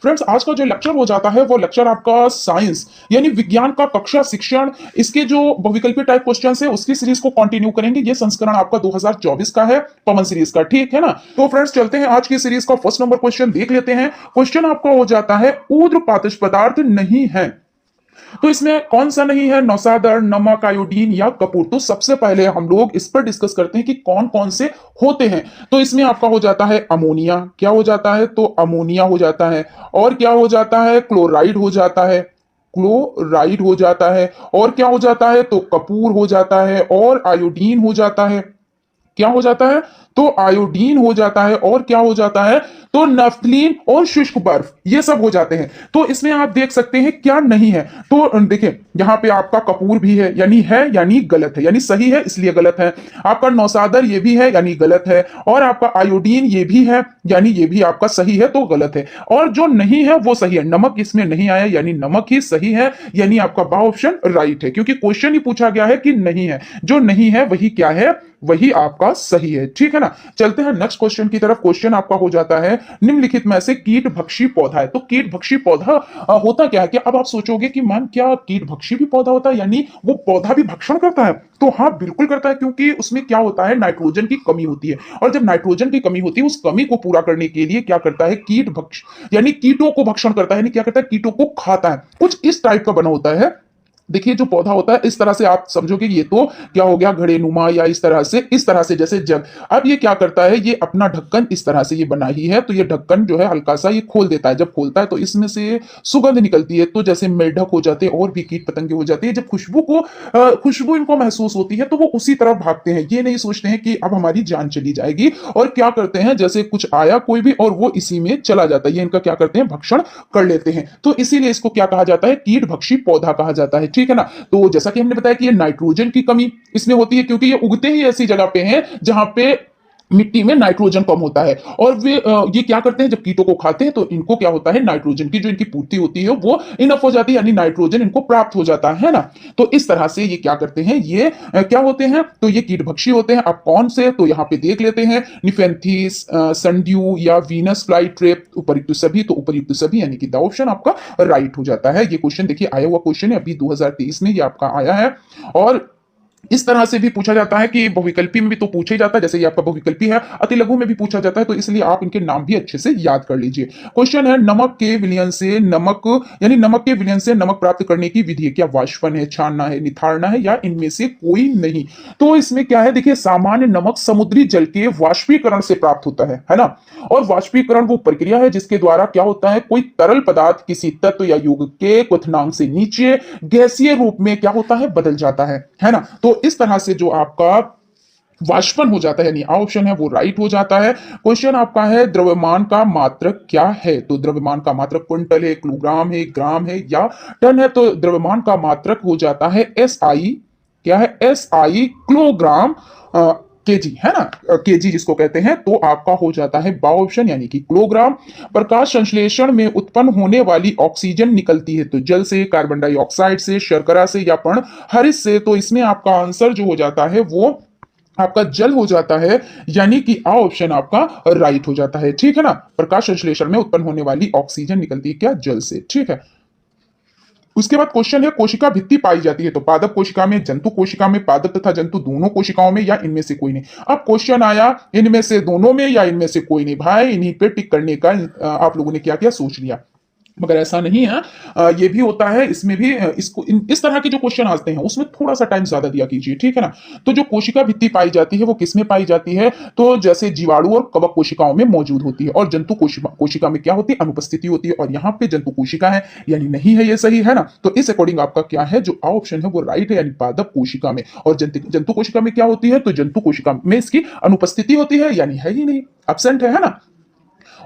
Friends आज का जो लेक्चर हो जाता है वो लेक्चर आपका साइंस यानी विज्ञान का कक्षा शिक्षण इसके जो बहुविकल्पी टाइप क्वेश्चन है उसकी सीरीज को कंटिन्यू करेंगे। ये संस्करण आपका 2024 का है, पवन सीरीज का, ठीक है ना। तो फ्रेंड्स चलते हैं आज की सीरीज का फर्स्ट नंबर क्वेश्चन देख लेते हैं। क्वेश्चन आपका हो जाता है ऊर्ध्वपातिश पदार्थ नहीं है, तो इसमें कौन सा नहीं है, नौसादर, नमक, आयोडीन या कपूर। तो सबसे पहले हम लोग इस पर डिस्कस करते हैं कि कौन कौन से होते हैं। तो इसमें आपका हो जाता है अमोनिया, क्या हो जाता है, तो अमोनिया हो जाता है, और क्या हो जाता है, क्लोराइड हो जाता है, क्लोराइड हो जाता है, और क्या हो जाता है, तो कपूर हो जाता है, और आयोडीन हो जाता है, क्या हो जाता है, तो आयोडीन हो जाता है, और क्या हो जाता है, तो नफ्थलीन और शुष्क बर्फ, ये सब हो जाते हैं। तो इसमें आप देख सकते हैं क्या नहीं है। तो देखिए यहां पे आपका कपूर भी है यानी गलत है, यानी सही है इसलिए गलत है। आपका नौसादर ये भी है यानी गलत है, और आपका आयोडीन ये भी है यानी ये भी आपका सही है तो गलत है, और जो नहीं है वो सही है। नमक इसमें नहीं आया यानी नमक ही सही है, यानी आपका बा ऑप्शन राइट है, क्योंकि क्वेश्चन ही पूछा गया है कि नहीं है, जो नहीं है वही क्या है, वही आपका सही है, ठीक है ना। चलते हैं नेक्स्ट क्वेश्चन की तरफ। क्वेश्चन आपका हो जाता है निम्नलिखित में से कीट भक्षी पौधा है। तो कीट भक्षी पौधा होता क्या है, कि अब आप सोचोगे कि मैम क्या कीट भक्षी भी पौधा होता है, यानी वो पौधा भी भक्षण करता है। तो हाँ बिल्कुल करता है, क्योंकि उसमें क्या होता है, नाइट्रोजन की कमी होती है, और जब नाइट्रोजन की कमी होती है उस कमी को पूरा करने के लिए क्या करता है, कीट भक्ष यानी कीटों को भक्षण करता है, यानी क्या करता है, कीटों को खाता है। कुछ इस टाइप का बना होता है। देखिए जो पौधा होता है इस तरह से आप समझोगे ये तो क्या हो गया, घड़ेनुमा, या इस तरह से जैसे जग। अब ये क्या करता है, ये अपना ढक्कन इस तरह से ये बना ही है, तो ये ढक्कन जो है हल्का सा ये खोल देता है। जब खोलता है तो इसमें से सुगंध निकलती है, तो जैसे मेढक हो जाते हैं और भी कीट पतंगे हो जाते हैं, जब खुशबू इनको महसूस होती है तो वो उसी तरफ भागते हैं। ये नहीं सोचते हैं कि अब हमारी जान चली जाएगी, और क्या करते हैं, जैसे कुछ आया कोई भी और वो इसी में चला जाता है, ये इनका क्या करते हैं, भक्षण कर लेते हैं। तो इसीलिए इसको क्या कहा जाता है, कीट भक्षी पौधा कहा जाता है, ठीक है ना। तो जैसा कि हमने बताया कि ये नाइट्रोजन की कमी इसमें होती है, क्योंकि ये उगते ही ऐसी जगह पे हैं जहां पे मिट्टी में नाइट्रोजन कम होता है, और ये क्या करते हैं, जब कीटों को खाते हैं तो इनको क्या होता है, नाइट्रोजन की जो इनकी पूर्ति होती है वो इनफ हो जाती है, यानी नाइट्रोजन इनको प्राप्त हो जाता है ना। तो इस तरह से ये क्या करते हैं, ये क्या होते हैं, तो ये कीटभक्षी होते हैं। अब कौन से, तो यहाँ पे देख लेते हैं, निफेंथीस, सनड्यू या वीनस फ्लाई ट्रेप, उपयुक्त सभी। तो उपयुक्त सभी यानी कि द ऑप्शन आपका राइट हो जाता है। ये क्वेश्चन देखिए आया हुआ क्वेश्चन है, अभी 2023 में ये आपका आया है, और इस तरह से भी पूछा जाता है कि बहुविकल्पी में भी तो पूछा ही जाता है, जैसे ये आपका बहुविकल्पी है, अति लघु में भी पूछा जाता है, तो इसलिए आप इनके नाम भी अच्छे से याद कर लीजिए। क्वेश्चन है नमक के विलयन से नमक प्राप्त करने की विधि क्या, वाष्पन है, छानना है, निथारना है, या इनमें से कोई नहीं। तो इसमें क्या है, देखिए सामान्य नमक समुद्री जल के वाष्पीकरण से प्राप्त होता है ना। और वाष्पीकरण वो प्रक्रिया है जिसके द्वारा क्या होता है, कोई तरल पदार्थ किसी तत्व या युग के क्वथनांक से नीचे गैसीय रूप में क्या होता है, बदल जाता है ना। तो इस तरह से जो आपका वाष्पन हो जाता है, यानी ऑप्शन है वो राइट हो जाता है। क्वेश्चन आपका है द्रव्यमान का मात्रक क्या है। तो द्रव्यमान का मात्रक क्विंटल है, किलोग्राम है, ग्राम है, या टन है। तो द्रव्यमान का मात्रक हो जाता है SI, क्या है, SI किलोग्राम केजी, है ना, केजी जिसको कहते हैं। तो आपका हो जाता है बा ऑप्शन यानी कि किलोग्राम। प्रकाश संश्लेषण में उत्पन्न होने वाली ऑक्सीजन निकलती है तो जल से, कार्बन डाइऑक्साइड से, शर्करा से, या पर्णहरित से। तो इसमें आपका आंसर जो हो जाता है वो आपका जल हो जाता है, यानी कि आ ऑप्शन आपका राइट हो जाता है, ठीक है ना। प्रकाश संश्लेषण में उत्पन्न होने वाली ऑक्सीजन निकलती है क्या, जल से, ठीक है। उसके बाद क्वेश्चन है कोशिका भित्ति पाई जाती है। तो पादप कोशिका में, जंतु कोशिका में, पादप तथा जंतु दोनों कोशिकाओं में, या इनमें से कोई नहीं। अब क्वेश्चन आया इनमें से दोनों में या इनमें से कोई नहीं, भाई इन्हीं पे टिक करने का आप लोगों ने क्या किया, सोच लिया, मगर ऐसा नहीं है। ये भी होता है, इसमें भी इस तरह के जो क्वेश्चन आते हैं उसमें थोड़ा सा टाइम ज्यादा दिया कीजिए, ठीक है ना। तो जो कोशिका भित्ति पाई जाती है वो किसमें पाई जाती है, तो जैसे जीवाणु और कवक कोशिकाओं में मौजूद होती है, और जंतु कोशिका में क्या होती है, अनुपस्थिति होती है, और यहाँ पे जंतु कोशिका है यानी नहीं है, ये सही है ना। तो इस अकॉर्डिंग आपका क्या है, जो ऑप्शन है वो राइट है, यानी पादप कोशिका में। और जंतु कोशिका में क्या होती है, तो जंतु कोशिका में इसकी अनुपस्थिति होती है, यानी है ही नहीं, एब्सेंट है ना।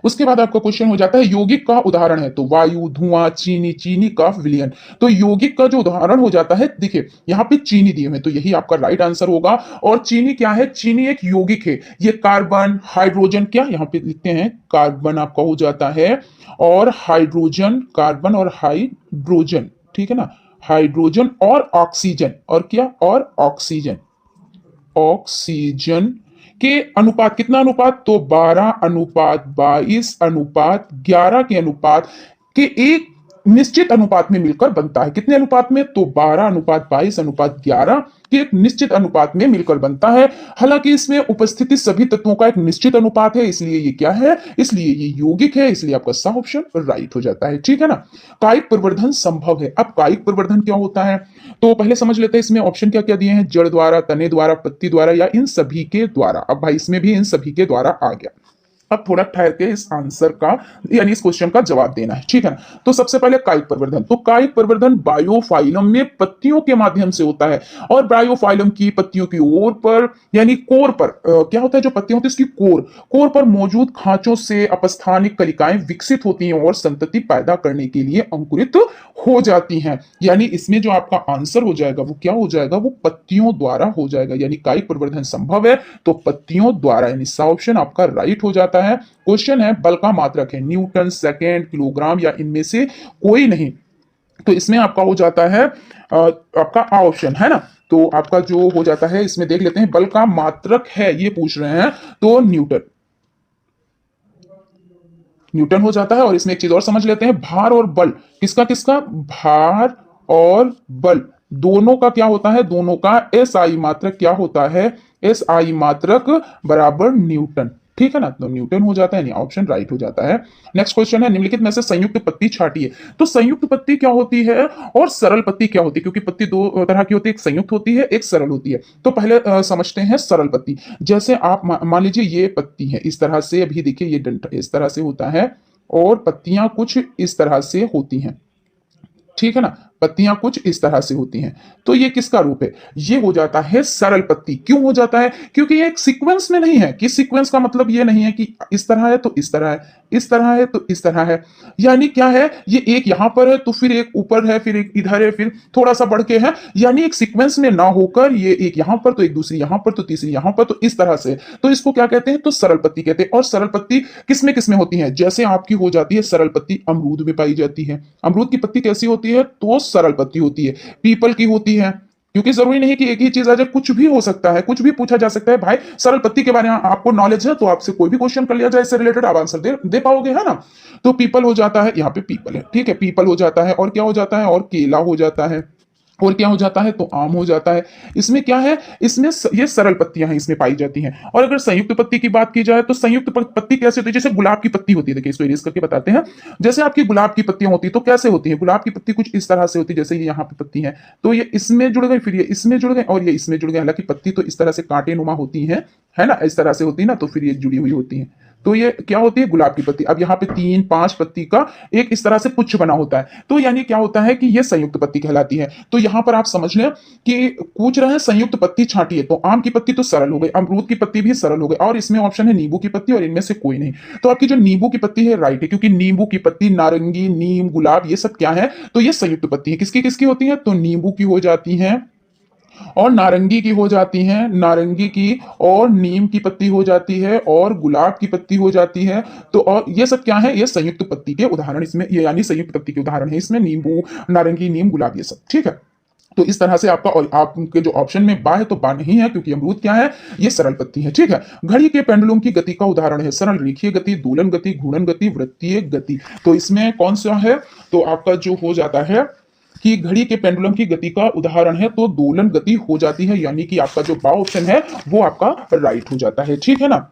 उसके बाद आपका क्वेश्चन हो जाता है यौगिक का उदाहरण है। तो वायु, धुआं, चीनी, चीनी का विलयन। तो यौगिक का जो उदाहरण हो जाता है, देखिए यहाँ पे चीनी दिए हुए, तो यही आपका राइट आंसर होगा। और चीनी क्या है, चीनी एक यौगिक है, ये कार्बन, हाइड्रोजन, क्या यहाँ पे लिखते हैं, कार्बन आपका हो जाता है, और हाइड्रोजन, कार्बन और हाइड्रोजन, ठीक है ना, हाइड्रोजन और ऑक्सीजन, और क्या, और ऑक्सीजन, ऑक्सीजन के अनुपात, कितना अनुपात, तो 12:22:11 के अनुपात के एक निश्चित अनुपात में मिलकर बनता है। कितने अनुपात में, तो 12:22:11 के एक निश्चित अनुपात में मिलकर बनता है। हालांकि इसमें उपस्थिति सभी तत्वों का एक निश्चित अनुपात है, इसलिए ये क्या है, इसलिए ये यौगिक है, इसलिए आपका सा ऑप्शन राइट हो जाता है। ठीक है ना। कायिक प्रवर्धन संभव है। अब कायिक प्रवर्धन क्या होता है, तो पहले समझ लेते हैं इसमें ऑप्शन क्या क्या दिए हैं, जड़ द्वारा, तने द्वारा, पत्ती द्वारा या इन सभी के द्वारा। अब भाई इसमें भी इन सभी के द्वारा आ गया। अब थोड़ा ठहर के इस आंसर का यानी इस क्वेश्चन का जवाब देना है। ठीक है ना। तो सबसे पहले कायिक प्रवर्धन, तो कायिक प्रवर्धन बायोफाइलम में पत्तियों के माध्यम से होता है और बायोफाइलम की पत्तियों की ओर पर यानी कोर पर क्या होता है, जो पत्तियां होती है उसकी कोर पर मौजूद खांचों से अपस्थानिक कलिकाएं विकसित होती हैं और संतति पैदा करने के लिए अंकुरित हो जाती हैं। यानी इसमें जो आपका आंसर हो जाएगा वो क्या हो जाएगा, वो पत्तियों द्वारा हो जाएगा। यानी कायिक प्रवर्धन संभव है तो पत्तियों द्वारा, यानी सा ऑप्शन आपका राइट हो जाता है। क्वेश्चन है बल का मात्रक है न्यूटन, सेकेंड, किलोग्राम या इनमें से कोई नहीं। तो इसमें आपका हो जाता है आपका आ ऑप्शन है ना। तो आपका जो हो जाता है इसमें देख लेते हैं, बल का मात्रक है ये पूछ रहे हैं तो न्यूटन हो जाता है। और इसमें एक चीज और समझ लेते हैं, भार और बल, किसका किसका, भार और बल दोनों का क्या होता है, दोनों का एस आई मात्रक क्या होता है, एस आई मात्रक बराबर न्यूटन। ठीक है ना। तो न्यूटन हो जाता है, ऑप्शन राइट हो जाता है। नेक्स्ट क्वेश्चन है, निम्नलिखित में से संयुक्त पत्ती छांटिए। तो संयुक्त पत्ती क्या होती है और सरल पत्ती क्या होती है, क्योंकि पत्ती दो तरह की होती है, एक संयुक्त होती है, एक सरल होती है। तो पहले समझते हैं सरल पत्ती। जैसे आप मान लीजिए ये पत्ती है इस तरह से, अभी देखिए ये डंठल इस तरह से होता है और पत्तियां कुछ इस तरह से होती हैं। ठीक है ना। पत्तियां कुछ इस तरह से होती हैं। तो ये किसका रूप है, ये हो जाता है सरल पत्ती। क्यों हो जाता है, क्योंकि ये एक सीक्वेंस में नहीं है। कि सीक्वेंस का मतलब ये नहीं है कि इस तरह है तो इस तरह है, इस तरह है तो इस तरह है। यानी क्या है, ये एक यहां पर है तो फिर एक ऊपर है, फिर एक इधर है, फिर थोड़ा सा बढ़ के है। यानी एक सीक्वेंस में ना होकर ये एक यहां पर तो एक दूसरी यहां पर तो तीसरी यहां पर, तो इस तरह से। तो इसको क्या कहते हैं, तो सरल पत्ती कहते हैं। और सरल पत्ती किसमें होती है, जैसे आपकी हो जाती है सरल पत्ती अमरूद में पाई जाती है। अमरूद की पत्ती कैसी होती है, तो सरल पत्ती होती है। पीपल की होती है, क्योंकि जरूरी नहीं कि एक ही चीज आ जाए, कुछ भी हो सकता है, कुछ भी पूछा जा सकता है। भाई सरल पत्ती के बारे में आपको नॉलेज है तो आपसे कोई भी क्वेश्चन कर लिया जाए इससे रिलेटेड, आप आंसर दे पाओगे, है ना। तो पीपल हो जाता है, यहाँ पे पीपल है, ठीक है, पीपल हो जाता है। और क्या हो जाता है, और केला हो जाता है। और क्या हो जाता है, तो आम हो जाता है। इसमें क्या है, इसमें ये सरल पत्तियां हैं, इसमें पाई जाती हैं। और अगर संयुक्त पत्ती की बात की जाए तो संयुक्त पत्ती कैसे होती है, जैसे गुलाब की पत्ती होती है। देखिए इसको इरेज करके बताते हैं। जैसे आपकी गुलाब की पत्तियां होती है तो कैसे होती है, गुलाब की पत्ती कुछ इस तरह से होती है, जैसे ये यहाँ पे पत्ती है तो ये इसमें जुड़ गई, फिर ये इसमें जुड़ गए और ये इसमें जुड़ गए। हालांकि पत्ती तो इस तरह से कांटे नुमा होती है ना, इस तरह से होती है ना, तो फिर ये जुड़ी हुई होती है। तो ये क्या होती है, गुलाब की पत्ती। अब यहाँ पे 3-5 पत्ती का एक इस तरह से पुच्छ बना होता है, तो यानी क्या होता है कि ये संयुक्त पत्ती कहलाती है। तो यहाँ पर आप समझ लें कि पूछ रहे हैं संयुक्त पत्ती छांटिए, तो आम की पत्ती तो सरल हो गई, अमरूद की पत्ती भी सरल हो गई, और इसमें ऑप्शन है नींबू की पत्ती, और इनमें से कोई नहीं। तो आपकी जो नींबू की पत्ती है राइट है, क्योंकि नींबू की पत्ती, नारंगी, नीम, गुलाब ये सब क्या है, तो ये संयुक्त पत्ती है। किसकी किसकी होती है, तो नींबू की हो जाती है और नारंगी की हो जाती है, नारंगी की और नीम की पत्ती हो जाती है और गुलाब की पत्ती हो जाती है। तो और ये सब क्या है, ये संयुक्त पत्ती के उदाहरण इसमें, ये यानी संयुक्त पत्ती के उदाहरण है इसमें, नींबू, नारंगी, नीम, गुलाब ये सब। ठीक है। तो इस तरह से आपका, और आपके जो ऑप्शन में बा है तो बा नहीं है, क्योंकि अमरूद क्या है, ये सरल पत्ती है। ठीक है। घड़ी के पेंडुलम की गति का उदाहरण है सरल रेखीय गति, दोलन गति, घूर्णन गति, वृत्तीय गति। तो इसमें कौन सा है, तो आपका जो हो जाता है कि घड़ी के पेंडुलम की गति का उदाहरण है तो दोलन गति हो जाती है। यानी कि आपका जो बा ऑप्शन है वो आपका राइट हो जाता है। ठीक है ना।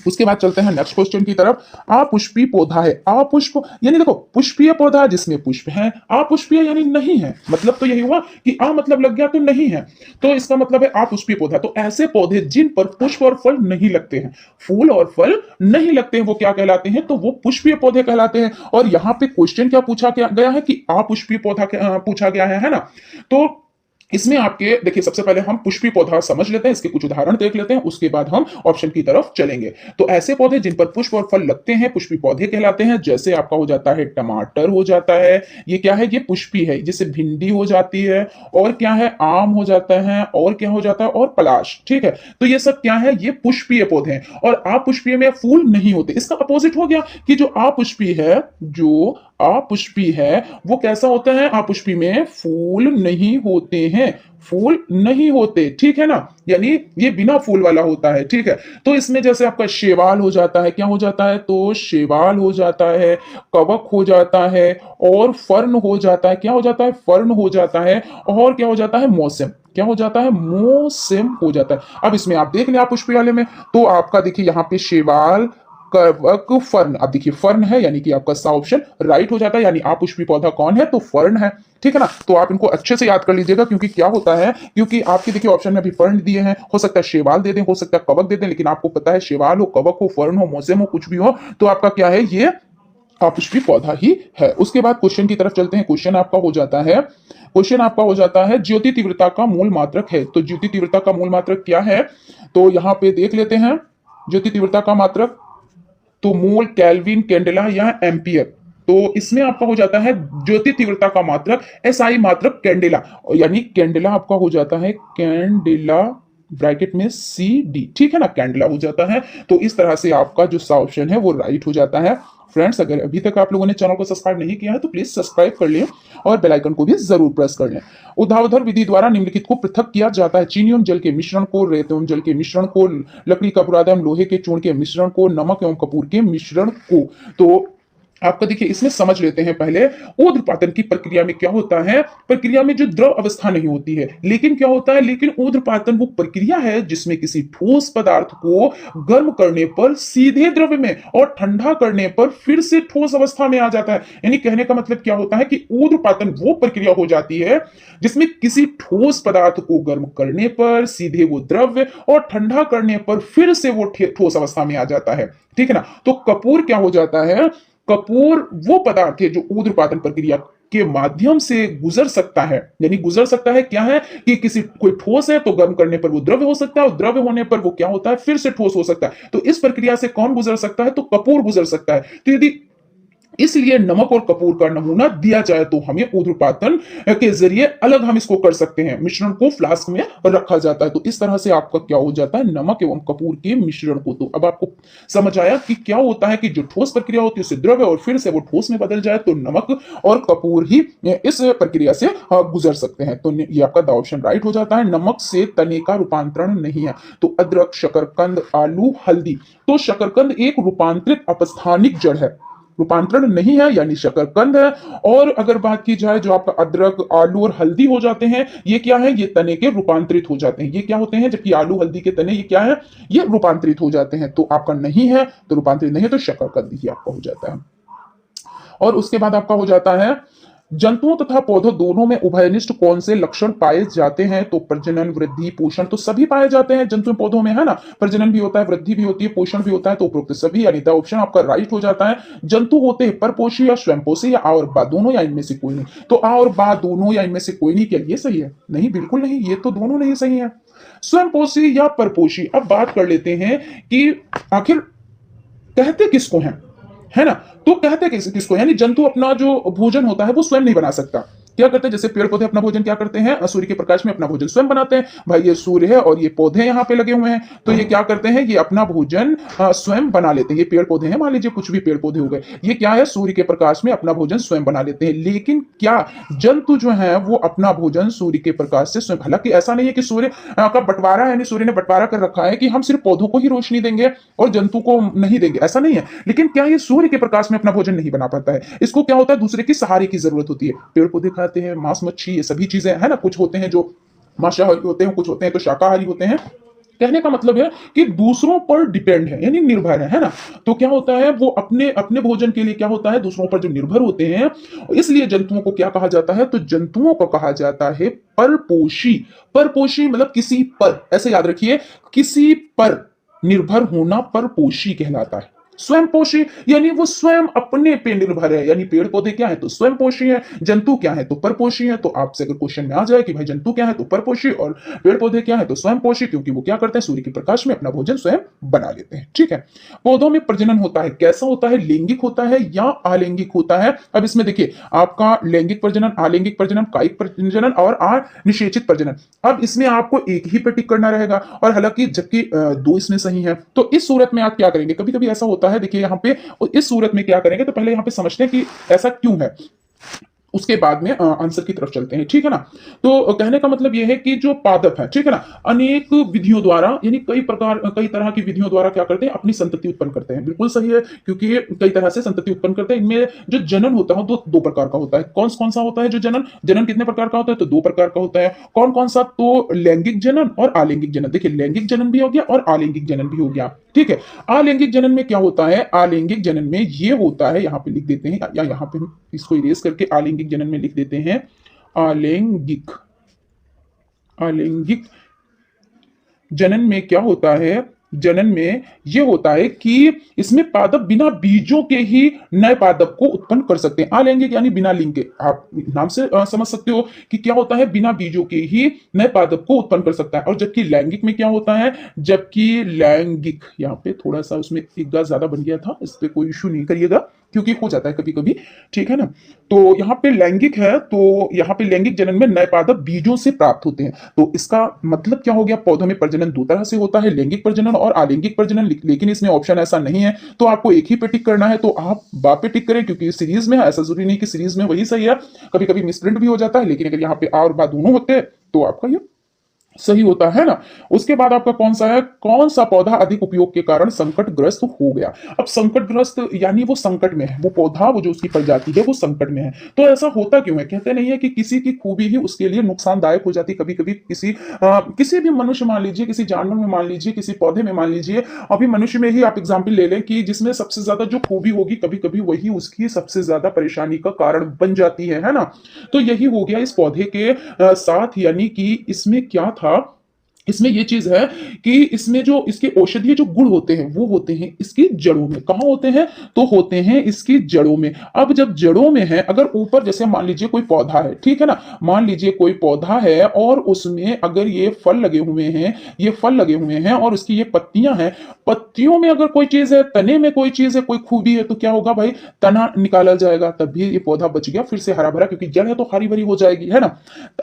उसके बाद चलते हैं नेक्स्ट क्वेश्चन की तरफ। अपुष्पीय पौधा है, अपुष्प यानी देखो पुष्पीय पौधा जिसमें पुष्प है, अपुष्पीय यानी नहीं है। मतलब तो यही हुआ कि आ मतलब लग गया तो नहीं है, तो इसका मतलब है अपुष्पीय पौधा। तो ऐसे पौधे जिन पर पुष्प और फल नहीं लगते हैं, फूल और फल नहीं लगते हैं, वो क्या कहलाते हैं, तो वो पुष्पीय पौधे कहलाते हैं। और यहाँ पे क्वेश्चन क्या पूछा गया है कि अपुष्पीय पौधा पूछा गया है ना। तो इसमें आपके देखिए, सबसे पहले हम पुष्पी पौधा समझ लेते हैं, इसके कुछ उदाहरण देख लेते हैं, उसके बाद हम ऑप्शन की तरफ चलेंगे। तो ऐसे पौधे जिन पर पुष्प और फल लगते हैं पुष्पी पौधे कहलाते हैं। जैसे आपका हो जाता है टमाटर हो जाता है, ये क्या है, ये पुष्पी है। जैसे भिंडी हो जाती है, और क्या है, आम हो जाता है, और क्या हो जाता है, और पलाश। ठीक है। तो ये सब क्या है, ये पुष्पीय पौधे हैं। और अपुष्पीय में फूल नहीं होते। इसका अपोजिट हो गया कि जो अपुष्पी है, जो अपुष्पी है वो कैसा होता है, अपुष्पी में फूल नहीं होते हैं, फूल नहीं होते, ठीक है ना, यानी ये बिना फूल वाला होता है, ठीक है। तो इसमें जैसे आपका शेवाल हो जाता है, क्या हो जाता है, तो शेवाल हो जाता है, कवक हो जाता है, और फर्न हो जाता है, क्या हो जाता है, फर्न हो जाता है, और क्या हो जाता है, मौसम, क्या हो जाता है, मौसम हो जाता है। अब इसमें आप देख लें आप पुष्प वाले में, तो आपका देखिए यहाँ पे शेवाल, कवक, फर्न, अब देखिए फर्न है यानी कि आपका सा ऑप्शन राइट हो जाता है, यानी आप पुष्पी पौधा कौन है, तो फर्न है, ठीक है ना। तो आप इनको अच्छे से याद कर लीजिएगा, क्योंकि क्या होता है, क्योंकि आपके देखिए ऑप्शन में अभी फर्न दिए हैं, हो सकता है शेवाल दे दें, हो सकता है कवक दे दें, लेकिन आपको पता है शेवाल हो, कवक हो, फर्न हो, मौसम हो, कुछ भी हो, तो आपका क्या है, ये पुष्पी पौधा ही है। उसके बाद क्वेश्चन की तरफ चलते हैं। क्वेश्चन आपका हो जाता है, क्वेश्चन आपका हो जाता है, ज्योति तीव्रता का मूल मात्रक है, तो ज्योति तीव्रता का मूल मात्रक क्या है, तो यहां पे देख लेते हैं ज्योति तीव्रता का मात्रक, तो मूल, केल्विन, कैंडेला या एम्पियर। तो इसमें आपका हो जाता है ज्योति तीव्रता का मात्रक, एसआई मात्रक कैंडेला, यानी कैंडेला आपका हो जाता है कैंडेला, ब्रैकेट में सी डी, ठीक है ना, कैंडेला हो जाता है। तो इस तरह से आपका जो सा ऑप्शन है वो राइट हो जाता है। फ्रेंड्स, अगर अभी तक आप लोगों ने चैनल को सब्सक्राइब नहीं किया है तो प्लीज सब्सक्राइब कर लें और बेल आइकन को भी जरूर प्रेस कर लें। ऊर्ध्वाधर विधि द्वारा निम्नलिखित को पृथक किया जाता है, चीनी एवं जल के मिश्रण को, रेत एवं जल के मिश्रण को, लकड़ी का बुरादा एवं लोहे के चूर्ण के मिश्रण को, नमक एवं कपूर के मिश्रण को। तो आपका देखिए इसमें समझ लेते हैं पहले, ऊर्ध्वपातन की प्रक्रिया में क्या होता है, प्रक्रिया में जो द्रव अवस्था नहीं होती है, लेकिन क्या होता है, लेकिन ऊर्ध्वपातन वो प्रक्रिया है जिसमें किसी ठोस पदार्थ को गर्म करने पर सीधे द्रव में और ठंडा करने पर फिर से ठोस अवस्था में आ जाता है। यानी कहने का मतलब क्या होता है कि ऊर्ध्वपातन वो प्रक्रिया हो जाती है जिसमें किसी ठोस पदार्थ को गर्म करने पर सीधे वो द्रव्य और ठंडा करने पर फिर से वो ठोस अवस्था में आ जाता है, ठीक है ना। तो कपूर क्या हो जाता है, कपूर वो पदार्थ है जो ऊर्ध्वपातन प्रक्रिया के माध्यम से गुजर सकता है, यानी गुजर सकता है क्या है कि किसी कोई ठोस है तो गर्म करने पर वो द्रव्य हो सकता है, और द्रव्य होने पर वो क्या होता है, फिर से ठोस हो सकता है। तो इस प्रक्रिया से कौन गुजर सकता है, तो कपूर गुजर सकता है। तो यदि इसलिए नमक और कपूर का नमूना दिया जाए तो हमें ऊर्ध्वपातन के जरिए अलग हम इसको कर सकते हैं, मिश्रण को फ्लास्क में रखा जाता है। तो इस तरह से आपका क्या हो जाता है, नमक एवं कपूर के मिश्रण को। तो अब आपको समझ आया कि क्या होता है कि जो ठोस प्रक्रिया होती है उससे द्रव्य और फिर से वो ठोस में बदल जाए तो नमक और कपूर ही इस प्रक्रिया से गुजर सकते हैं। तो ये आपका द ऑप्शन राइट हो जाता है, नमक से तने का रूपांतरण नहीं है। तो अदरक, शकरकंद, आलू, हल्दी, तो शकरकंद एक रूपांतरित अपस्थानिक जड़ है, रूपांतरण नहीं है यानी शकरकंद है। और अगर बात की जाए जो आपका अदरक, आलू और हल्दी हो जाते हैं, ये क्या है, ये तने के रूपांतरित हो जाते हैं, ये क्या होते हैं, जबकि आलू हल्दी के तने ये क्या है, ये रूपांतरित हो जाते हैं। तो आपका नहीं है, तो रूपांतरित नहीं है, तो शकरकंद ही आपका हो जाता है। और उसके बाद आपका हो जाता है, जंतुओं तथा पौधों दोनों में उभयनिष्ठ कौन से लक्षण पाए जाते हैं, तो प्रजनन, वृद्धि, पोषण, तो सभी पाए जाते हैं जंतु पौधों में, है ना, प्रजनन भी होता है, वृद्धि भी होती है, पोषण भी होता है, तो उपरोक्त सभी, यानी द ऑप्शन आपका राइट हो जाता है। जंतु होते हैं परपोषी या स्वयंपोषी, या आ और बा दोनों, या इनमें से कोई नहीं, तो आ और बा दोनों या इनमें से कोई नहीं, क्या ये सही है, नहीं बिल्कुल नहीं, ये तो दोनों नहीं सही है। स्वयंपोषी या परपोषी, अब बात कर लेते हैं कि आखिर कहते किसको हैं, है ना। तो कहते किसको, यानी जंतु अपना जो भोजन होता है वो स्वयं नहीं बना सकता, क्या करते हैं, जैसे पेड़ पौधे अपना भोजन क्या करते हैं, सूर्य के प्रकाश में अपना भोजन स्वयं बनाते हैं। भाई ये सूर्य है और ये पौधे यहाँ पे लगे हुए हैं, तो ये क्या करते हैं, ये अपना भोजन स्वयं बना लेते हैं। ये पेड़ पौधे हैं, मान लीजिए कुछ भी पेड़ पौधे हो गए, ये क्या है, सूर्य के प्रकाश में अपना भोजन स्वयं बना लेते हैं। लेकिन क्या जंतु जो है वो अपना भोजन सूर्य के प्रकाश से स्वयं, हालांकि ऐसा नहीं है कि सूर्य का बंटवारा, यानी सूर्य ने बंटवारा कर रखा है कि हम सिर्फ पौधों को ही रोशनी देंगे और जंतु को नहीं देंगे, ऐसा नहीं है। लेकिन क्या ये सूर्य के प्रकाश में अपना भोजन नहीं बना पाता है, इसको क्या होता है, दूसरे के सहारे की जरूरत होती है। पेड़ पौधे खाते हैं, मांस मच्छी, ये सभी चीजें है ना, कुछ होते हैं जो मांसाहारी होते हैं, कुछ होते हैं तो शाकाहारी होते हैं। कहने का मतलब है कि दूसरों पर डिपेंड है, यानी निर्भर है ना। तो क्या होता है, वो अपने अपने भोजन के लिए क्या होता है, दूसरों पर जो निर्भर होते हैं, इसलिए जंतुओं को क्या कहा जाता है, तो जंतुओं को कहा जाता है परपोषी। परपोषी मतलब किसी पर, ऐसे याद रखिए, किसी पर निर्भर होना परपोषी कहलाता है। स्वयंपोषी यानी वो स्वयं अपने पे निर्भर है, यानी पेड़ पौधे क्या है तो स्वयंपोषी है, जंतु क्या है तो परपोषी है। तो आपसे अगर क्वेश्चन में आ जाए कि भाई जंतु क्या है तो परपोषी और पेड़ पौधे क्या है तो स्वयंपोषी, क्योंकि वो क्या करते हैं, सूर्य के प्रकाश में अपना भोजन स्वयं बना लेते हैं, ठीक है। पौधों में प्रजनन होता है, कैसा होता है, लैंगिक होता है या अलैंगिक होता है। अब इसमें देखिए आपका लैंगिक प्रजनन, अलैंगिक प्रजनन, कायिक प्रजनन और निषेचित प्रजनन। अब इसमें आपको एक ही पे टिक करना रहेगा, और हालांकि जबकि दो इसमें सही है। तो इस सूरत में आप क्या करेंगे, कभी कभी ऐसा होता है, देखिए यहाँ पे इस सूरत में क्या करेंगे, तो पहले यहाँ पे समझते हैं कि ऐसा क्यों है। उसके बाद में आंसर की तरफ चलते हैं, ठीक है ना। तो कहने का मतलब यह है कि जो पादप है, ठीक है ना, अनेक विधियों द्वारा यानी कई तरह की विधियों द्वारा क्या करते हैं, अपनी संतति उत्पन्न करते हैं। बिल्कुल सही है, क्योंकि ये कई तरह से संतति उत्पन्न करते हैं। इनमें जो जनन होता है दो प्रकार का होता है। कौन कौन सा होता है जो जनन जनन कितने प्रकार का होता है, तो दो प्रकार का होता है। कौन कौन सा, तो लैंगिक जनन और अलैंगिक जनन। देखिए, लैंगिक जनन भी हो गया और अलैंगिक जनन भी हो गया, ठीक है। अलैंगिक जनन में क्या होता है, अलैंगिक जनन में ये होता है, यहां पे लिख देते हैं, या यहां पे हम इसको इरेज करके अलैंगिक जनन में लिख देते हैं। अलैंगिक अलैंगिक जनन में क्या होता है, जनन में यह होता है कि इसमें पादप बिना बीजों के ही नए पादप को उत्पन्न कर सकते हैं। अलैंगिक यानी बिना लिंग के, आप नाम से समझ सकते हो कि क्या होता है, बिना बीजों के ही नए पादप को उत्पन्न कर सकता है। और जबकि लैंगिक में क्या होता है, जबकि लैंगिक, यहाँ पे थोड़ा सा उसमें एक गा ज्यादा बन गया था, इस पे कोई इशू नहीं करिएगा, क्योंकि हो जाता है कभी कभी, ठीक है ना। तो यहाँ पे लैंगिक है, तो यहाँ पे लैंगिक जनन में नए पादप बीजों से प्राप्त होते हैं। तो इसका मतलब क्या हो गया, पौधों में प्रजनन दो तरह से होता है, लैंगिक प्रजनन और अलैंगिक प्रजनन। लेकिन इसमें ऑप्शन ऐसा नहीं है, तो आपको एक ही पे टिक करना है, तो आप बा पे टिक करें, क्योंकि सीरीज में है, ऐसा जरूरी नहीं कि सीरीज में वही सही है, कभी कभी मिसप्रिंट भी हो जाता है। लेकिन अगर यहाँ पे आ और बा दोनों होते हैं तो आपका ये सही होता है ना। उसके बाद आपका कौन सा है, कौन सा पौधा अधिक उपयोग के कारण संकटग्रस्त हो गया। अब संकटग्रस्त यानी वो संकट में है, वो पौधा, वो जो उसकी प्रजाति है वो संकट में है। तो ऐसा होता क्यों है, कहते नहीं है कि किसी की खूबी ही उसके लिए नुकसानदायक हो जाती। कभी कभी किसी भी मनुष्य मान लीजिए, किसी जानवर में मान लीजिए, किसी पौधे में मान लीजिए, अभी मनुष्य में ही आप एग्जाम्पल ले लें कि जिसमें सबसे ज्यादा जो खूबी होगी, कभी कभी वही उसकी सबसे ज्यादा परेशानी का कारण बन जाती है ना। तो यही हो गया इस पौधे के साथ, यानी कि इसमें क्या था, इसमें ये चीज है कि इसमें जो इसके औषधीय जो गुण होते हैं वो होते हैं इसकी जड़ों में। कहां होते हैं, तो होते हैं इसकी जड़ों में। अब जब जड़ों में है, अगर ऊपर जैसे मान लीजिए कोई पौधा है, ठीक है ना, मान लीजिए कोई पौधा है और उसमें अगर ये फल लगे हुए हैं, ये फल लगे हुए हैं और उसकी ये पत्तियां हैं, पत्तियों में अगर कोई चीज है, तने में कोई चीज है, कोई खूबी है, तो क्या होगा भाई, तना निकाला जाएगा, तभी ये पौधा बच गया फिर से हरा भरा, क्योंकि जड़ है तो हरी भरी हो जाएगी, है ना।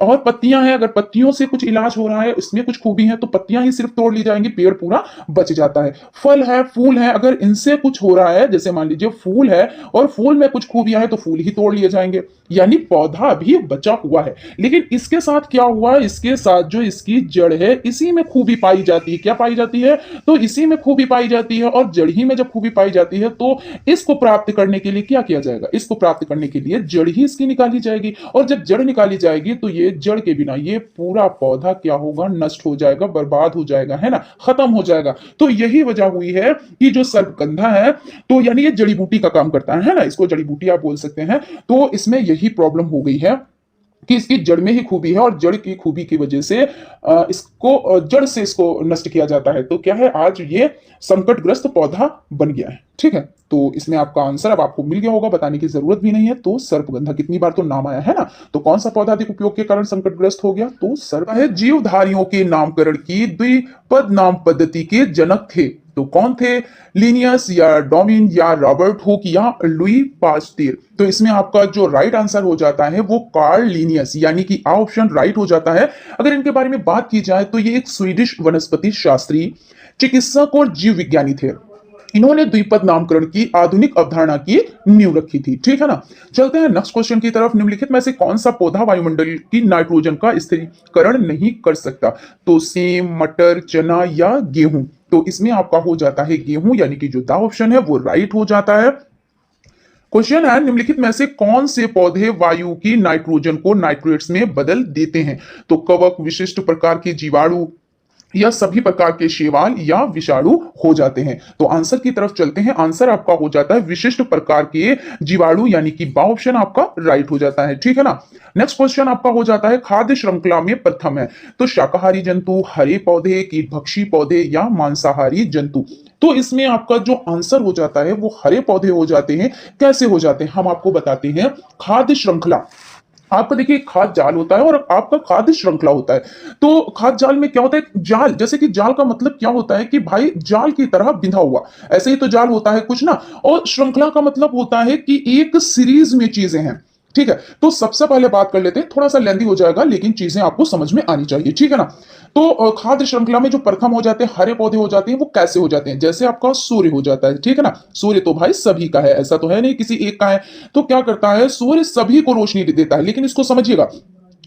और पत्तियां हैं, अगर पत्तियों से कुछ इलाज हो रहा है, इसमें कुछ खूबी है, तो पत्तियां ही सिर्फ तोड़ ली जाएंगी, पेड़ पूरा बच जाता है। फल है, फूल है, अगर इनसे कुछ हो रहा है, जैसे मान लीजिए फूल है और फूल में कुछ खूबियां है, तो फूल ही तोड़ लिए जाएंगे, यानी पौधा भी बचा हुआ है। लेकिन इसके साथ क्या हुआ, इसके साथ जो इसकी जड़ है, इसी में खूबी पाई जाती है। क्या पाई जाती है, तो इसी में खूबी पाई जाती है। और जड़ ही में जब खूबी पाई जाती है, तो इसको प्राप्त करने के लिए क्या किया जाएगा, इसको प्राप्त करने के लिए जड़ ही इसकी निकाली जाएगी। और जब जड़ निकाली जाएगी, तो ये जड़ के बिना ये पूरा पौधा क्या होगा, नष्ट हो जाएगा, बर्बाद हो जाएगा, है ना, खत्म हो जाएगा। तो यही वजह हुई है कि जो सर्पगंधा है, तो यानी ये जड़ी बूटी का काम करता है ना, इसको जड़ी बूटी आप बोल सकते हैं। तो इसमें यही प्रॉब्लम हो गई है कि इसकी जड़ में ही खूबी है, और जड़ की खूबी की वजह से इसको जड़ से इसको नष्ट किया जाता है। तो क्या है, आज ये संकटग्रस्त पौधा बन गया है, ठीक है। तो इसमें आपका आंसर अब आपको मिल गया होगा, बताने की जरूरत भी नहीं है। तो सर्पगंधा कितनी बार तो नाम आया है ना। तो कौन सा पौधा अधिक उपयोग के कारण संकटग्रस्त हो गया, तो सर्प है। जीवधारियों के नामकरण की द्विपद नाम पद्धति के जनक थे, तो कौन थे, लिनियस या डॉमिन या रॉबर्ट हुक या लुई पास्टेर। तो इसमें आपका जो राइट आंसर हो जाता है वो कार्ल लिनियस, यानी कि आ ऑप्शन राइट हो जाता है। अगर इनके बारे में बात की जाए, तो ये एक स्वीडिश वनस्पति शास्त्री, चिकित्सक और जीव विज्ञानी थे। इन्होंने द्विपद नामकरण की आधुनिक अवधारणा की नींव रखी थी, ठीक है ना। चलते हैं नेक्स्ट क्वेश्चन की तरफ। निम्नलिखित में से कौन सा पौधा वायुमंडल की नाइट्रोजन का स्थिरीकरण नहीं कर सकता, तो सेम, मटर, चना या गेहूं। तो इसमें आपका हो जाता है गेहूं, यानी कि जो दा ऑप्शन है वो राइट हो जाता है। क्वेश्चन है, निम्नलिखित में से कौन से पौधे वायु की नाइट्रोजन को नाइट्रेट्स में बदल देते हैं, तो कवक, विशिष्ट प्रकार के जीवाणु या सभी प्रकार के शैवाल या विषाणु हो जाते हैं। तो आंसर की तरफ चलते हैं। आंसर आपका हो जाता है विशिष्ट प्रकार के जीवाणु, यानी कि बा ऑप्शन आपका राइट हो जाता है, ठीक है ना। नेक्स्ट क्वेश्चन आपका हो जाता है, खाद्य श्रृंखला में प्रथम है, तो शाकाहारी जंतु, हरे पौधे, कीटभक्षी पौधे या मांसाहारी जंतु। तो इसमें आपका जो आंसर हो जाता है वो हरे पौधे हो जाते हैं। कैसे हो जाते हैं, हम आपको बताते हैं। खाद्य श्रृंखला, आपका देखिए खाद्य जाल होता है और आपका खाद्य श्रृंखला होता है। तो खाद्य जाल में क्या होता है, जाल, जैसे कि जाल का मतलब क्या होता है कि भाई जाल की तरह बिंधा हुआ, ऐसे ही तो जाल होता है कुछ ना। और श्रृंखला का मतलब होता है कि एक सीरीज में चीजें हैं, ठीक है, तो सबसे पहले बात कर लेते हैं, थोड़ा सा लेंदी हो जाएगा लेकिन चीजें आपको समझ में आनी चाहिए, ठीक है ना। तो खाद्य श्रृंखला में जो प्रथम हो जाते हैं हरे पौधे हो जाते हैं, वो कैसे हो जाते हैं? जैसे आपका सूर्य हो जाता है, ठीक है ना। सूर्य तो भाई सभी का है, ऐसा तो है नहीं किसी एक का है। तो क्या करता है, सूर्य सभी को रोशनी देता है, लेकिन इसको समझिएगा,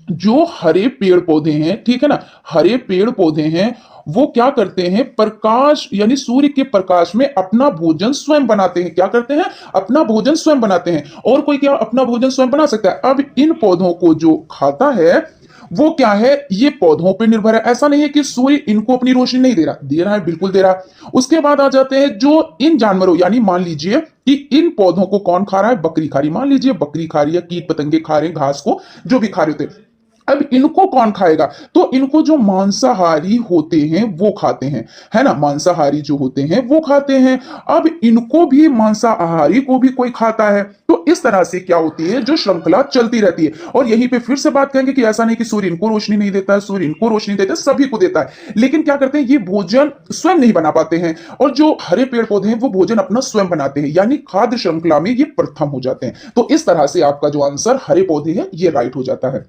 जो हरे पेड़ पौधे हैं, ठीक है ना, हरे पेड़ पौधे हैं, वो क्या करते हैं, प्रकाश यानी सूर्य के प्रकाश में अपना भोजन स्वयं बनाते हैं। क्या करते हैं, अपना भोजन स्वयं बनाते हैं। और कोई क्या अपना भोजन स्वयं बना सकता है? अब इन पौधों को जो खाता है वो क्या है, ये पौधों पे निर्भर है। ऐसा नहीं है कि सूर्य इनको अपनी रोशनी नहीं दे रहा है, बिल्कुल दे रहा है। उसके बाद आ जाते हैं जो इन जानवरों, यानी मान लीजिए कि इन पौधों को कौन खा रहा है, बकरी खा रही, मान लीजिए बकरी खा रही है, कीट पतंगे खा रहे हैं घास को, जो भी खा रहे होते हैं। अब इनको कौन खाएगा? तो इनको जो मांसाहारी होते हैं वो खाते हैं, है ना, मांसाहारी जो होते हैं वो खाते हैं। अब इनको भी, मांसाहारी को भी कोई खाता है। तो इस तरह से क्या होती है, जो श्रृंखला चलती रहती है। और यहीं पे फिर से बात करेंगे कि ऐसा नहीं कि सूर्य इनको रोशनी नहीं देता है, सूर्य इनको रोशनी देता है, सभी को देता है, लेकिन क्या करते हैं, ये भोजन स्वयं नहीं बना पाते हैं। और जो हरे पेड़ पौधे हैं वो भोजन अपना स्वयं बनाते हैं, यानी खाद्य श्रृंखला में ये प्रथम हो जाते हैं। तो इस तरह से आपका जो आंसर हरे पौधे है ये राइट हो जाता है।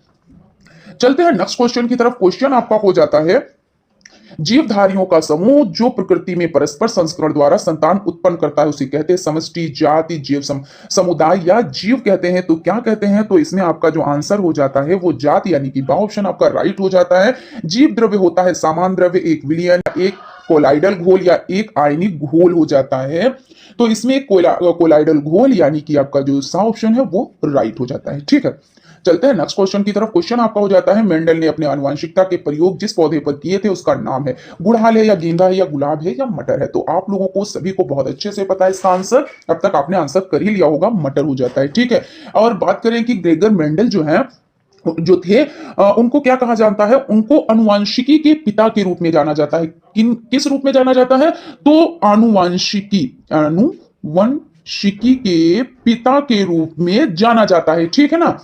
चलते हैं नेक्स्ट क्वेश्चन की तरफ। क्वेश्चन आपका हो जाता है, जीवधारियों का समूह जो प्रकृति में परस्पर संस्करण द्वारा संतान उत्पन्न करता है उसे कहते हैं समष्टि, जाति, जीव समुदाय या जीव कहते हैं। तो क्या कहते हैं? तो इसमें आपका जो आंसर हो जाता है वो जाति, यानी कि बा ऑप्शन आपका राइट हो जाता है। जीव द्रव्य होता है समान द्रव्य, एक विलयन, एक कोलाइडल घोल या एक आयनिक घोल हो जाता है। तो इसमें कोलाइडल घोल यानी कि आपका जो सा ऑप्शन है वो राइट हो जाता है, ठीक है। चलते हैं नेक्स्ट क्वेश्चन की तरफ। क्वेश्चन आपका हो जाता है, मेंडल ने अपने आनुवंशिकता के प्रयोग जिस पौधे पर किए थे उसका नाम है, गुड़हल है या गेंदा है या गुलाब है या मटर है? तो आप लोगों को सभी को बहुत अच्छे से पता है इसका आंसर, अब तक आपने आंसर कर ही लिया होगा, मटर हो जाता है, ठीक है। और बात करें कि ग्रेगर मेंडल जो थे उनको क्या कहा जाता है? उनको आनुवंशिकी के पिता के रूप में जाना जाता है। किस रूप में जाना जाता है? तो आनुवंशिकी के पिता के रूप में जाना जाता है, ठीक है ना,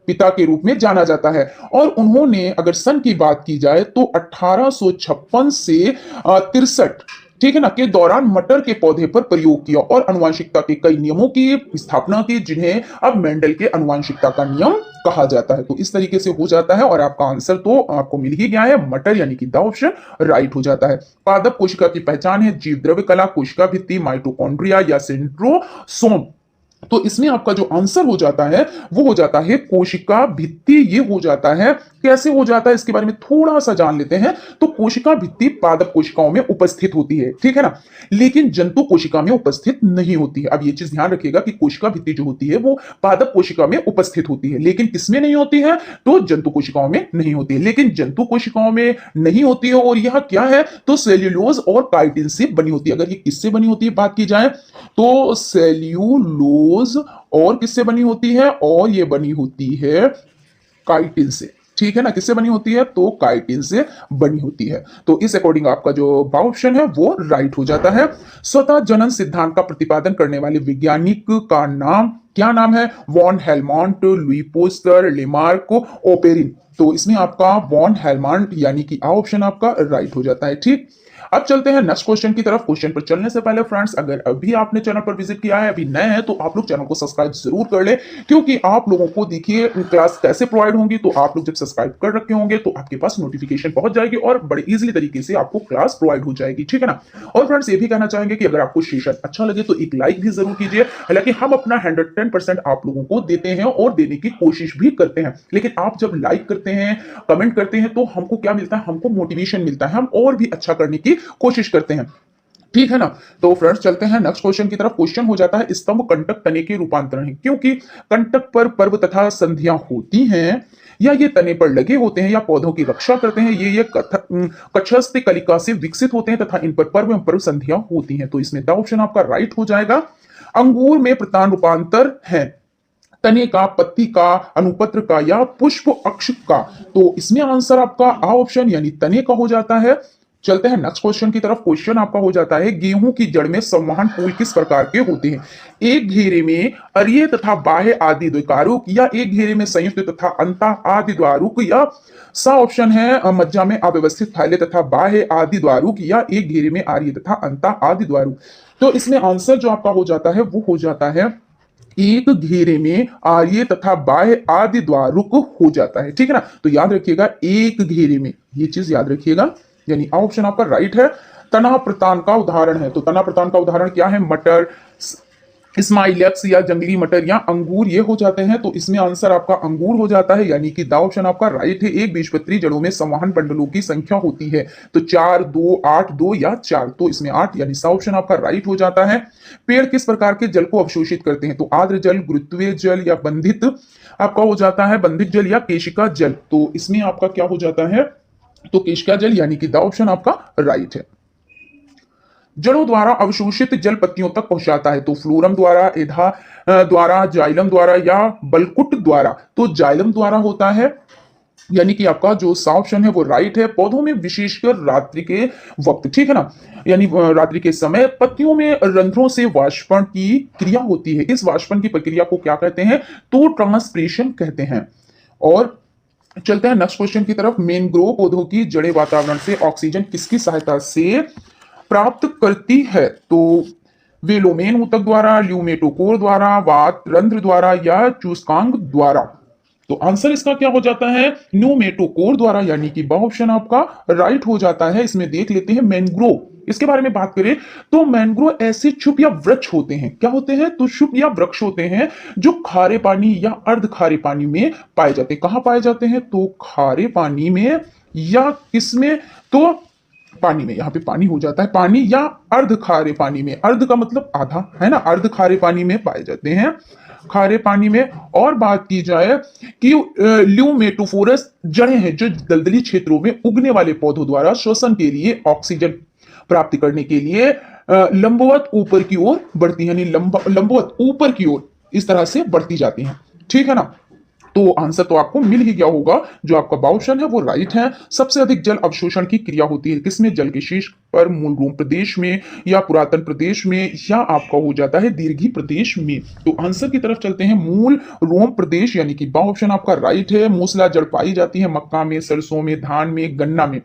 पिता के रूप में जाना जाता है। और उन्होंने, अगर सन की बात की जाए तो 1856 से 63, ठीक है ना, के दौरान मटर के पौधे पर प्रयोग किया और आनुवंशिकता के कई नियमों की स्थापना की, जिन्हें अब मेंडल के आनुवंशिकता का नियम कहा जाता है। तो इस तरीके से हो जाता है और आपका आंसर तो आपको मिल ही गया है, मटर, यानी कि द ऑप्शन राइट हो जाता है। पादप कोशिका की पहचान है जीव द्रव्य कला, कोशिका भित्ति, माइटोकॉन्ड्रिया या सेंट्रोसोम। तो इसमें आपका जो आंसर हो जाता है वो हो जाता है कोशिका भित्ति। ये हो जाता है, कैसे हो जाता है इसके बारे में थोड़ा सा जान लेते हैं। तो कोशिका भित्ति पादप कोशिकाओं में उपस्थित होती है, ठीक है ना, लेकिन जंतु कोशिका में उपस्थित नहीं होती है। अब ये चीज ध्यान रखिएगा कि कोशिका भित्ति जो होती है वो पादप कोशिका में उपस्थित होती है, लेकिन किसमें नहीं होती है? तो जंतु कोशिकाओं में नहीं होती है। लेकिन जंतु कोशिकाओं में नहीं होती है, और यह क्या है? तो सेल्यूलोज और काइटिन से बनी होती है। अगर ये किससे बनी होती है बात की जाए तो सेल्यूलोज और किससे बनी होती है? और ये बनी होती है काइटिन से, ठीक है ना। किससे बनी होती है? तो काइटिन से बनी होती है। तो इस अकॉर्डिंग आपका जो ऑप्शन है वो राइट हो जाता है। स्वतः जनन सिद्धांत का प्रतिपादन करने वाले वैज्ञानिक का नाम क्या नाम है? Van Helmont, Louis Pasteur, Lamarck, Oparin. तो इसमें आपका वॉन हेलमॉन्ट यानी कि ऑप्शन आपका राइट हो जाता है, ठीक। अब चलते हैं नेक्स्ट क्वेश्चन की तरफ। क्वेश्चन पर चलने से पहले फ्रेंड्स, अगर अभी आपने चैनल पर विजिट किया है, अभी नए हैं, तो आप लोग चैनल को सब्सक्राइब जरूर कर ले, क्योंकि आप लोगों को देखिए क्लास कैसे प्रोवाइड होंगी। तो आप लोग जब सब्सक्राइब कर रखे होंगे तो आपके पास नोटिफिकेशन पहुंच जाएगी और बड़े इजीली तरीके से आपको क्लास प्रोवाइड हो जाएगी, ठीक है ना। और फ्रेंड्स ये भी कहना चाहेंगे कि अगर आपको सेशन अच्छा लगे तो एक लाइक भी जरूर कीजिए। हालांकि हम अपना 110% आप लोगों को देते हैं और देने की कोशिश भी करते हैं, लेकिन आप जब लाइक करते हैं, कमेंट करते हैं, तो हमको क्या मिलता है? हमको मोटिवेशन मिलता है, हम और भी अच्छा करने की कोशिश करते हैं, ठीक है ना। तो फ्रेंड्स चलते हैं नेक्स्ट क्वेश्चन की तरफ। क्वेश्चन हो जाता है, स्तंभ कंटक तने के रूपांतरण है, क्योंकि कंटक पर पर्व तथा संधियां होती हैं, या ये तने पर लगे होते हैं या पौधों की रक्षा करते हैं, ये कक्षस्थ कलिका से विकसित होते हैं तथा इन पर पर्व एवं पर्व संधियां होती हैं। तो इसमें द ऑप्शन आपका राइट हो जाएगा। अंगूर में प्रतान रूपांतर है, तने का, पत्ती का, अनुपत्र का या पुष्प अक्ष का। तो इसमें आंसर आपका ऑप्शन यानी तने का हो जाता है। चलते हैं नेक्स्ट क्वेश्चन की तरफ। क्वेश्चन आपका हो जाता है, गेहूं की जड़ में संवहन पुल किस प्रकार के होते हैं? एक घेरे में अरिय तथा बाह्य आदि द्विकारुक, या एक घेरे में संयुक्त तथा अंता आदि द्वारुक, या सा ऑप्शन है मज्जा में अव्यवस्थित फैले तथा बाह्य आदि द्वारुक, या एक घेरे में आर्य तथा अंता आदि द्वारुक। तो इसमें आंसर जो आपका हो जाता है वो हो जाता है एक घेरे में आर्य तथा बाह्य आदि द्वारुक हो जाता है, ठीक है ना। तो याद रखिएगा एक घेरे में, ये चीज याद रखिएगा, यानी ऑप्शन आपका राइट है। तना प्रतान का उदाहरण है, तो तना प्रतान का उदाहरण क्या है, मटर, स्माइलैक्स या जंगली मटर या अंगूर, ये हो जाते हैं। तो इसमें आंसर आपका अंगूर हो जाता है, यानी कि द ऑप्शन आपका राइट है। एक बीजपत्री जड़ों में संवहन बंडलों की संख्या होती है, तो 4, 2, 8, 2 या 4, तो इसमें 8, यानी सा ऑप्शन आपका राइट हो जाता है। पेड़ किस प्रकार के जल को अवशोषित करते हैं, तो आर्द्र जल, गुरुत्वीय जल या बंधित आपका हो जाता है, बंधित जल या केशिका जल। तो इसमें आपका क्या हो जाता है, तो केशिका जल, यानी कि द ऑप्शन आपका राइट है। जड़ों द्वारा अवशोषित जल पत्तियों तक पहुंचाता है, तो फ्लोरम द्वारा, एधा द्वारा, जाइलम द्वारा या बलकुट द्वारा। तो जाइलम द्वारा होता है, यानी कि आपका जो सा ऑप्शन है वो राइट है। पौधों में विशेषकर रात्रि के वक्त, ठीक है ना, यानी रात्रि के समय पत्तियों में रंध्रों से वाष्पन की क्रिया होती है। इस वाष्पन की प्रक्रिया को क्या कहते हैं, तो ट्रांसप्रेशन कहते हैं। और चलते हैं नेक्स्ट क्वेश्चन की तरफ। मैंग्रोव पौधों की जड़ें वातावरण से ऑक्सीजन किसकी सहायता से प्राप्त करती है, तो वेलोमेन ऊतक द्वारा, ल्यूमेटोकोर द्वारा, वात रंध्र द्वारा या चूसकांग द्वारा। तो आंसर इसका क्या हो जाता है, न्यूमेटोकोर द्वारा, यानी कि ब ऑप्शन आपका राइट हो जाता है। इसमें देख लेते हैं मैंग्रोव, इसके बारे में बात करें तो मैंग्रोव ऐसे शुभ या वृक्ष होते हैं, क्या होते हैं, तो शुभ या वृक्ष होते हैं जो खारे पानी या अर्ध खारे पानी में पाए जाते हैं। कहां पाए जाते हैं, तो खारे पानी में या किसमें, तो पानी में, यहाँ पे पानी हो जाता है, पानी या अर्ध खारे पानी में, अर्ध का मतलब आधा है ना, अर्ध खारे पानी में पाए जाते हैं, खारे पानी में। और बात की जाए कि ल्यूमेटोफोरस जड़ें हैं जो दलदली क्षेत्रों में उगने वाले पौधों द्वारा श्वसन के लिए, ऑक्सीजन प्राप्ति करने के लिए लंबवत ऊपर की ओर बढ़ती है, यानी लंबवत ऊपर की ओर इस तरह से बढ़ती जाती हैं, ठीक है ना। तो आंसर तो आपको मिल ही गया होगा, जो आपका ऑप्शन है वो राइट है। सबसे अधिक जल अवशोषण की क्रिया होती है किसमें, जल के शीर्ष पर, मूल रोम प्रदेश में या पुरातन प्रदेश में, या आपका हो जाता है दीर्घी प्रदेश में। तो आंसर की तरफ चलते हैं, मूल रोम प्रदेश, यानी कि ऑप्शन आपका राइट है। मूसला जड़ पाई जाती है मक्का में, सरसों में, धान में, गन्ना में।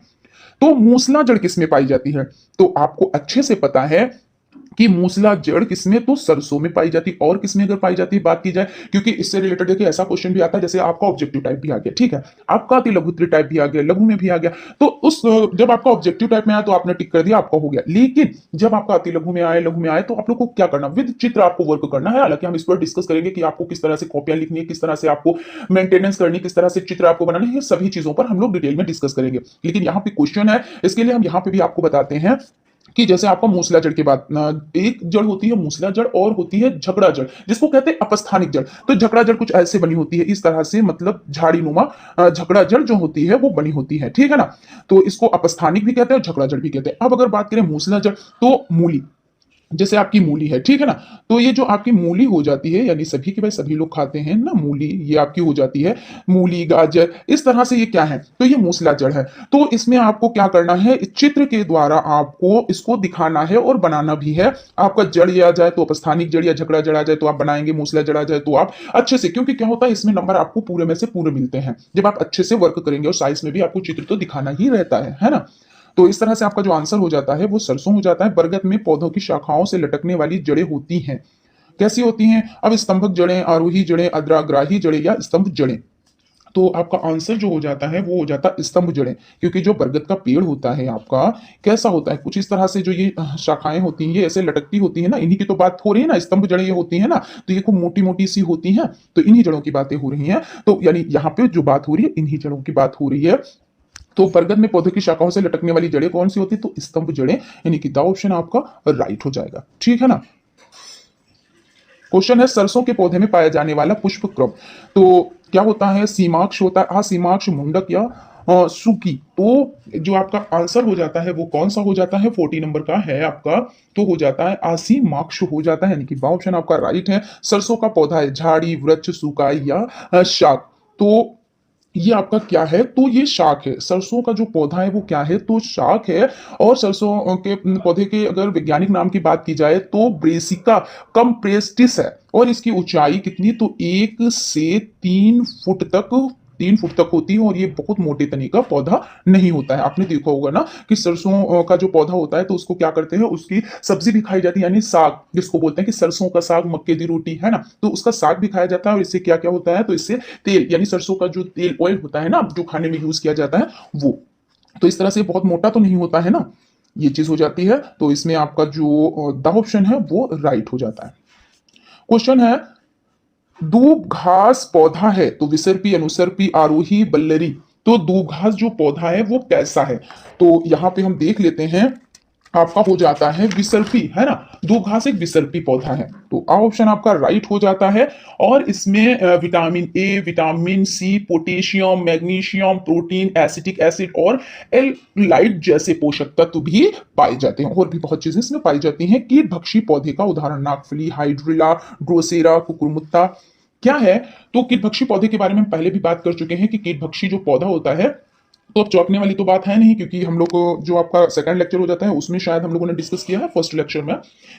तो मूसला जड़ किसमें पाई जाती है, तो आपको अच्छे से पता है कि मूसला जड़ किसमें, तो सरसों में पाई जाती है। और किसमें अगर पाई जाती है बात की जाए, क्योंकि इससे रिलेटेड देखिए ऐसा क्वेश्चन भी आता है, जैसे आपका ऑब्जेक्टिव टाइप भी आ गया, ठीक है, आपका अति लघुत्तरीय टाइप भी आ गया, लघु में भी आ गया। तो उस जब आपका ऑब्जेक्टिव टाइप में आया तो आपने टिक कर दिया, आपका हो गया। लेकिन जब आपका अति लघु में आए, लघु में आए, तो आप लोग को क्या करना, विद चित्र आपको वर्क करना है। हालांकि हम इस पर डिस्कस करेंगे कि आपको किस तरह से कॉपियां लिखनी है, किस तरह से आपको मेंटेनेंस करनी, किस तरह से चित्र आपको बनाना है, ये सभी चीजों पर हम लोग डिटेल में डिस्कस करेंगे। लेकिन यहाँ पे क्वेश्चन है, इसके लिए हम यहाँ पे भी आपको बताते हैं कि जैसे आपका मूसला जड़ की बात, एक जड़ होती है मूसला जड़ और होती है झगड़ा जड़, जिसको कहते हैं अपस्थानिक जड़। तो झगड़ा जड़ कुछ ऐसे बनी होती है, इस तरह से, मतलब झाड़ी नुमा झगड़ा जड़ जो होती है वो बनी होती है, ठीक है ना। तो इसको अपस्थानिक भी कहते हैं और झगड़ा जड़ भी कहते हैं। अब अगर बात करें मूसला जड़, तो मूली, जैसे आपकी मूली है, ठीक है ना, तो ये जो आपकी मूली हो जाती है, यानी सभी के भाई सभी लोग खाते हैं ना मूली, ये आपकी हो जाती है मूली, गाजर, इस तरह से ये क्या है, तो ये मूसला जड़ है। तो इसमें आपको क्या करना है, इस चित्र के द्वारा आपको इसको दिखाना है और बनाना भी है। आपका जड़ आ जाए तो अपस्थानिक जड़ या झगड़ा जड़ आ जाए तो आप बनाएंगे, मूसला जड़ आ जाए तो आप अच्छे से, क्योंकि क्या होता है इसमें नंबर आपको पूरे में से पूरे मिलते हैं जब आप अच्छे से वर्क करेंगे, और साइज में भी आपको चित्र तो दिखाना ही रहता है ना। तो इस तरह से आपका जो आंसर हो जाता है वो सरसों हो जाता है। बरगद में पौधों की शाखाओं से लटकने वाली जड़ें होती हैं, कैसी होती हैं, अब स्तंभक जड़ें, आरोही जड़ें, अग्राग्राही जड़ें या स्तंभ जड़ें। तो आपका आंसर जो हो जाता है वो हो जाता है स्तंभ जड़ें, क्योंकि जो बरगद का पेड़ होता है आपका कैसा होता है, कुछ इस तरह से जो ये शाखाएं होती हैं ये ऐसे लटकती होती है ना, इन्हीं की तो बात हो रही है ना, स्तंभ जड़ें ये होती है ना, तो ये खूब मोटी मोटी सी होती हैं, तो इन्हीं जड़ों की बातें हो रही हैं। तो यानी यहाँ पे जो बात हो रही है इन्हीं जड़ों की बात हो रही है। तो बरगद में पौधे की शाखाओं से लटकने वाली जड़ें कौन सी होती है, तो स्तंभ जड़ें, यानी कि द ऑप्शन आपका राइट हो जाएगा, ठीक है ना। क्वेश्चन है, सरसों के पौधे में पाया जाने वाला पुष्प क्रम, तो क्या होता है, सीमाक्ष होता है, सीमाक्ष, मुंडक या सूकी। तो जो आपका आंसर हो जाता है वो कौन सा हो जाता है, 40 नंबर का है आपका, तो हो जाता है आसीमाक्ष हो जाता है, यानी कि ऑप्शन आपका राइट है। सरसों का पौधा है झाड़ी, वृक्ष, सूकाई या शाक। तो ये आपका क्या है, तो ये शाक है। सरसों का जो पौधा है वो क्या है, तो शाक है। और सरसों के पौधे के अगर वैज्ञानिक नाम की बात की जाए तो ब्रेसिका कम्प्रेस्टिस है, और इसकी ऊंचाई कितनी, तो 1 से 3 फुट तक 3 फुट तक होती है और ये बहुत मोटे तने का पौधा नहीं होता है। आपने देखा होगा ना कि सरसों का जो पौधा होता है तो उसको क्या करते हैं, उसकी सब्जी भी खाई जाती है, यानी साग जिसको बोलते हैं कि सरसों का साग, मक्के की रोटी, है ना, तो उसका साग भी खाया जाता है। और इससे क्या क्या होता है, तो इससे तेल यानी सरसों का जो तेल ऑयल होता है ना, जो खाने में यूज किया जाता है वो, तो इस तरह से बहुत मोटा तो नहीं होता है ना, ये चीज हो जाती है। तो इसमें आपका जो द ऑप्शन है वो राइट हो जाता है। क्वेश्चन है, दूब घास पौधा है तो विसर्पी, अनुसर्पी, आरोही, बल्लरी। तो दूब घास जो पौधा है वो कैसा है, तो यहां पे हम देख लेते हैं। आपका हो जाता है विसर्पी, है ना, दूब घास एक विसर्पी पौधा है, तो आ ऑप्शन आपका राइट हो जाता है। और इसमें vitamin A, vitamin C, potassium, magnesium, protein, acetic acid और एलाइट जैसे पोषक तत्व भी पाए जाते हैं। और भी बहुत चीजें इसमें पाई जाती हैं। कीट भक्षी पौधे का उदाहरण, नागफली, हाइड्रिला, ड्रोसेरा, कुकुरमुत्ता क्या है। तो कीटभक्षी पौधे के बारे में हम पहले भी बात कर चुके हैं कि कीटभक्षी जो पौधा होता है, तो अब चौंकने वाली तो बात है नहीं, क्योंकि हम लोग को जो आपका सेकंड लेक्चर हो जाता है उसमें शायद हम लोगों ने डिस्कस किया है फर्स्ट लेक्चर में।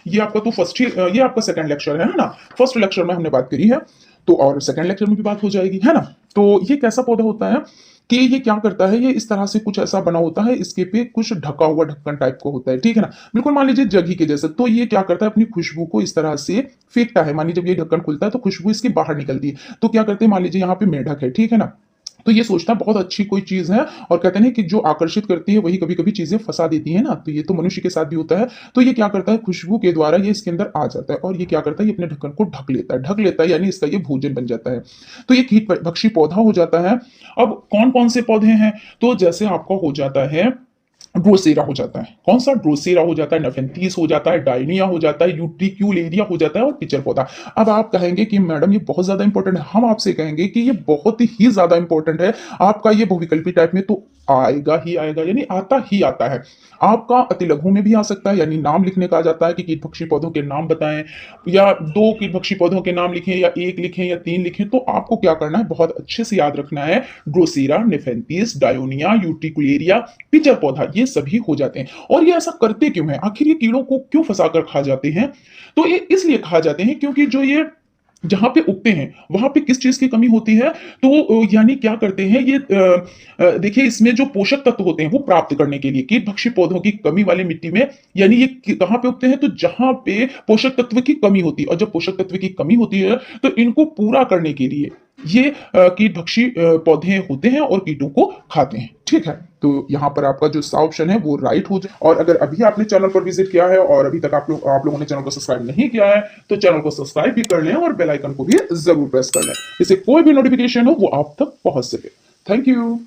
ये आपका तो फर्स्ट ही, ये आपका सेकंड लेक्चर है ना, फर्स्ट लेक्चर में हमने बात करी है, तो और सेकंड लेक्चर में भी बात हो जाएगी, है ना। तो ये कैसा पौधा होता है कि ये क्या करता है, ये इस तरह से कुछ ऐसा बना होता है, इसके पे कुछ ढका हुआ ढक्कन टाइप का होता है, ठीक है ना, बिल्कुल मान लीजिए जगी के जैसे। तो ये क्या करता है, अपनी खुशबू को इस तरह से फेंकता है। मान लीजिए जब ये ढक्कन खुलता है तो खुशबू इसकी बाहर निकलती है, तो क्या करते हैं, मान लीजिए यहाँ पे मेढक है, ठीक है ना, तो ये सोचता है बहुत अच्छी कोई चीज है, और कहते हैं कि जो आकर्षित करती है वही कभी कभी चीजें फंसा देती है ना, तो ये तो मनुष्य के साथ भी होता है। तो ये क्या करता है, खुशबू के द्वारा ये इसके अंदर आ जाता है और ये क्या करता है, ये अपने ढक्कन को ढक लेता है, यानी इसका ये भोजन बन जाता है। तो ये कीट भक्षी पौधा हो जाता है। अब कौन कौन से पौधे हैं, तो जैसे आपका हो जाता है ड्रोसेरा हो जाता है, कौन सा, ड्रोसेरा हो जाता है, नेफेंथीस हो जाता है, डायनिया हो जाता है, यूट्रिक्यूलेरिया हो जाता है और पिचर पौधा। अब आप कहेंगे कि मैडम ये बहुत ज्यादा इंपॉर्टेंट है, हम आपसे कहेंगे कि ये बहुत ही ज्यादा इंपॉर्टेंट है। आपका ये बहुविकल्पी टाइप में तो आएगा ही आएगा, यानी आता ही आता है। आपका अतिलघु में भी आ सकता है, यानी नाम लिखने का आ जाता है कि कीटभक्षी पौधों के नाम बताएं, या 2 कीटभक्षी पौधों के नाम लिखें, या 1 लिखें, या 3 लिखें। तो आपको क्या करना है, बहुत अच्छे से याद रखना है, ड्रोसेरा, नेफेंथीस, डायोनिया, यूट्रिकुलेरिया, पिचर पौधा, ये सभी हो जाते हैं। और ये ऐसा करते क्यों है, आखिर ये कीड़ों को क्यों फंसाकर खा जाते हैं, तो ये इसलिए खा जाते हैं क्योंकि जो ये जहां पे उगते हैं वहां पे किस चीज की कमी होती है, तो यानी क्या करते हैं ये, देखिए इसमें जो पोषक तत्व होते हैं वो प्राप्त करने के लिए कीटभक्षी पौधों की कमी वाली मिट्टी में, यानी ये कहां पे उगते हैं, तो जहां पे पोषक तत्व की कमी होती है, और जब पोषक तत्व की कमी होती है तो इनको पूरा करने के लिए ये कीटभक्षी पौधे होते हैं और कीटों को खाते हैं, ठीक है। तो यहाँ पर आपका जो सा ऑप्शन है वो राइट हो जाए। और अगर अभी आपने चैनल पर विजिट किया है और अभी तक आप लोगों ने चैनल को सब्सक्राइब नहीं किया है, तो चैनल को सब्सक्राइब भी कर लें और बेल आइकन को भी जरूर प्रेस कर लें, इससे कोई भी नोटिफिकेशन हो वो आप तक पहुंच सके। Thank you.